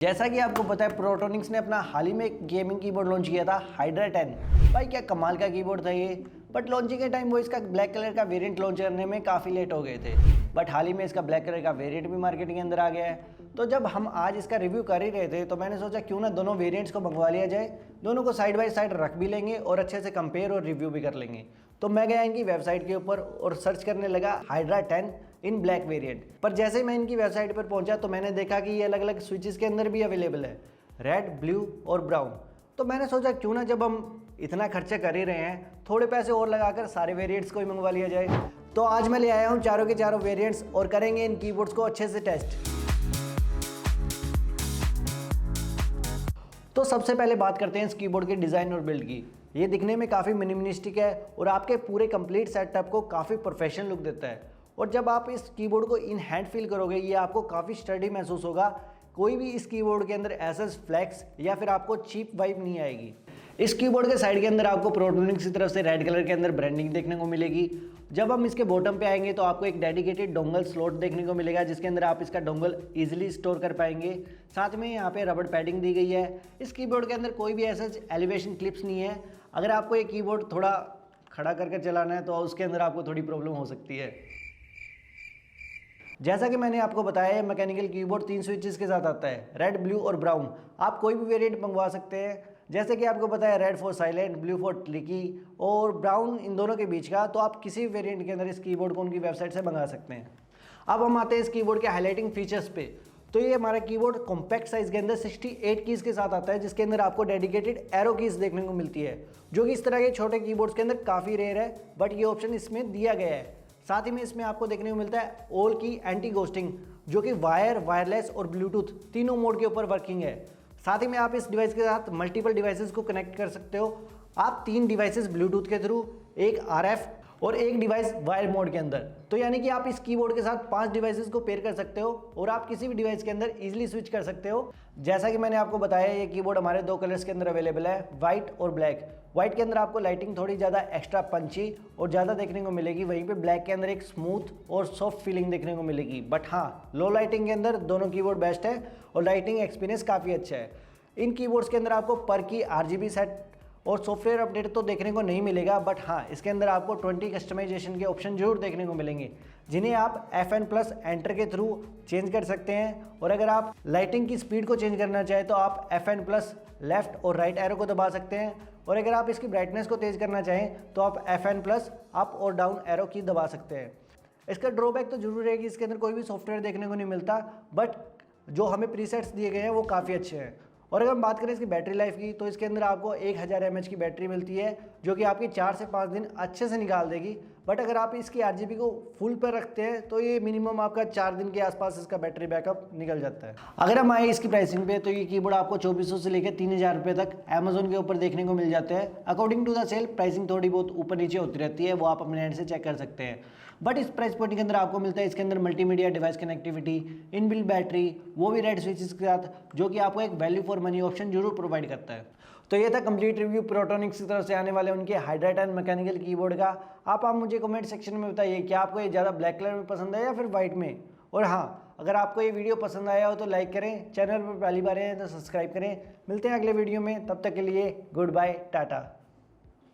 जैसा कि आपको पता है प्रोटोनिक्स ने अपना हाल ही में एक गेमिंग कीबोर्ड लॉन्च किया था हाइड्रा 10। भाई क्या कमाल का कीबोर्ड था ये। बट लॉन्चिंग के टाइम वो इसका ब्लैक कलर का वेरिएंट लॉन्च करने में काफ़ी लेट हो गए थे। बट हाल ही में इसका ब्लैक कलर का वेरिएंट भी मार्केट के अंदर आ गया है। तो जब हम आज इसका रिव्यू कर ही रहे थे तो मैंने सोचा क्यों ना दोनों वेरिएंट्स को मंगवा लिया जाए, दोनों को साइड बाय साइड रख भी लेंगे और अच्छे से कंपेयर और रिव्यू भी कर लेंगे। तो मैं गया इनकी वेबसाइट के ऊपर और सर्च करने लगा हाइड्रा 10 इन ब्लैक वेरिएंट। पर जैसे ही मैं इनकी वेबसाइट पर पहुंचा तो मैंने देखा कि ये अलग अलग स्विचेस के अंदर भी अवेलेबल है, रेड, ब्लू और ब्राउन। तो मैंने सोचा क्यों ना जब हम इतना खर्चा कर ही रहे हैं थोड़े पैसे और लगाकर सारे वेरिएंट्स को ही मंगवा लिया जाए। तो आज मैं ले आया हूँ चारों के चारों वेरिएंट्स और करेंगे इन कीबोर्ड्स को अच्छे से टेस्ट। तो सबसे पहले बात करते हैं इस कीबोर्ड के डिज़ाइन और बिल्ड की। ये दिखने में काफ़ी मिनिमलिस्टिक है और आपके पूरे कंप्लीट सेटअप को काफ़ी प्रोफेशनल लुक देता है। और जब आप इस कीबोर्ड को इन हैंड फील करोगे ये आपको काफ़ी स्टडी महसूस होगा। कोई भी इस कीबोर्ड के अंदर ऐसा फ्लैक्स या फिर आपको चीप वाइब नहीं आएगी। इस कीबोर्ड के साइड के अंदर आपको प्रोटोनिक्स की तरफ से रेड कलर के अंदर ब्रांडिंग देखने को मिलेगी। जब हम इसके बॉटम पे आएंगे तो आपको एक डेडिकेटेड डोंगल स्लॉट देखने को मिलेगा जिसके अंदर आप इसका डोंगल इजीली स्टोर कर पाएंगे। साथ में यहाँ पे रबड़ पैडिंग दी गई है। इस कीबोर्ड के अंदर कोई भी ऐसा एलिवेशन क्लिप्स नहीं है। अगर आपको ये कीबोर्ड थोड़ा खड़ा करके चलाना है तो उसके अंदर आपको थोड़ी प्रॉब्लम हो सकती है। जैसा कि मैंने आपको बताया है मैकेनिकल कीबोर्ड 3 स्विचेस के साथ आता है, रेड, ब्लू और ब्राउन। आप कोई भी वेरिएंट मंगवा सकते हैं। जैसे कि आपको पता है red for silent, blue for tricky और ब्राउन इन दोनों के बीच का। तो आप किसी भी वेरिएंट के अंदर इस कीबोर्ड को उनकी वेबसाइट से मंगा सकते हैं। अब हम आते हैं इस कीबोर्ड के हाईलाइटिंग फीचर्स पे। तो ये हमारा कीबोर्ड कॉम्पैक्ट साइज के अंदर 68 कीज़ के साथ आता है जिसके अंदर आपको डेडिकेटेड एरो कीज़ देखने को मिलती है, जो कि इस तरह के छोटे कीबोर्ड्स के अंदर काफ़ी रेयर है। बट ये ऑप्शन इसमें दिया गया है। साथ ही में इसमें आपको देखने को मिलता है ऑल की एंटी घोस्टिंग, जो कि वायर, वायरलेस और ब्लूटूथ तीनों मोड के ऊपर वर्किंग है। साथ ही में आप इस डिवाइस के साथ मल्टीपल डिवाइसेस को कनेक्ट कर सकते हो। आप 3 डिवाइसेस ब्लूटूथ के थ्रू, एक RF और एक डिवाइस वायर मोड के अंदर। तो यानी कि आप इस कीबोर्ड के साथ 5 डिवाइसेस को पेयर कर सकते हो और आप किसी भी डिवाइस के अंदर इजीली स्विच कर सकते हो। जैसा कि मैंने आपको बताया ये कीबोर्ड हमारे 2 कलर्स के अंदर अवेलेबल है, व्हाइट और ब्लैक। व्हाइट के अंदर आपको लाइटिंग थोड़ी ज़्यादा एक्स्ट्रा पंची और ज़्यादा देखने को मिलेगी, वहीं पे ब्लैक के अंदर एक स्मूथ और सॉफ्ट फीलिंग देखने को मिलेगी। बट हाँ, लो लाइटिंग के अंदर दोनों कीबोर्ड बेस्ट है और लाइटिंग एक्सपीरियंस काफ़ी अच्छा है। इन कीबोर्ड्स के अंदर आपको पर की RGB सेट और सॉफ्टवेयर अपडेट तो देखने को नहीं मिलेगा। बट हाँ, इसके अंदर आपको 20 कस्टमाइजेशन के ऑप्शन जरूर देखने को मिलेंगे, जिन्हें आप FN+ एंटर के थ्रू चेंज कर सकते हैं। और अगर आप लाइटिंग की स्पीड को चेंज करना चाहें तो आप FN+ लेफ्ट और राइट एरो को दबा सकते हैं। और अगर आप इसकी ब्राइटनेस को तेज़ करना चाहें तो आप FN+ अप और डाउन एरो की दबा सकते हैं। इसका ड्रॉबैक तो जरूर है कि इसके अंदर कोई भी सॉफ्टवेयर देखने को नहीं मिलता, बट जो हमें प्रीसेट्स दिए गए हैं वो काफ़ी अच्छे हैं। और अगर हम बात करें इसकी बैटरी लाइफ की तो इसके अंदर आपको 1000 mAh की बैटरी मिलती है, जो कि आपकी 4 से 5 दिन अच्छे से निकाल देगी। बट अगर आप इसकी RGB को फुल पर रखते हैं तो ये मिनिमम आपका 4 दिन के आसपास इसका बैटरी बैकअप निकल जाता है। अगर हम आए इसकी प्राइसिंग पे तो ये कीबोर्ड आपको 2400 से लेकर 3000 रुपये तक अमेजोन के ऊपर देखने को मिल जाते हैं। According to the sale pricing थोड़ी बहुत ऊपर नीचे होती रहती है, वो आप अपने एंड से चेक कर सकते हैं। बट इस प्राइस पॉइंट के अंदर आपको मिलता है इसके अंदर multimedia device connectivity, inbuilt battery, वो भी रेड स्विचेस के साथ, जो कि आपको एक वैल्यू फॉर मनी ऑप्शन जरूर प्रोवाइड करता है। तो ये था कंप्लीट रिव्यू प्रोटोनिक्स की तरफ से आने वाले उनके हाइड्रा 10 मैकेनिकल कीबोर्ड का। आप मुझे कमेंट सेक्शन में बताइए कि आपको ये ज़्यादा ब्लैक कलर में पसंद है या फिर वाइट में। और हाँ, अगर आपको ये वीडियो पसंद आया हो तो लाइक करें, चैनल पर पहली बार हैं तो सब्सक्राइब करें। मिलते हैं अगले वीडियो में, तब तक के लिए गुड बाय, टाटा।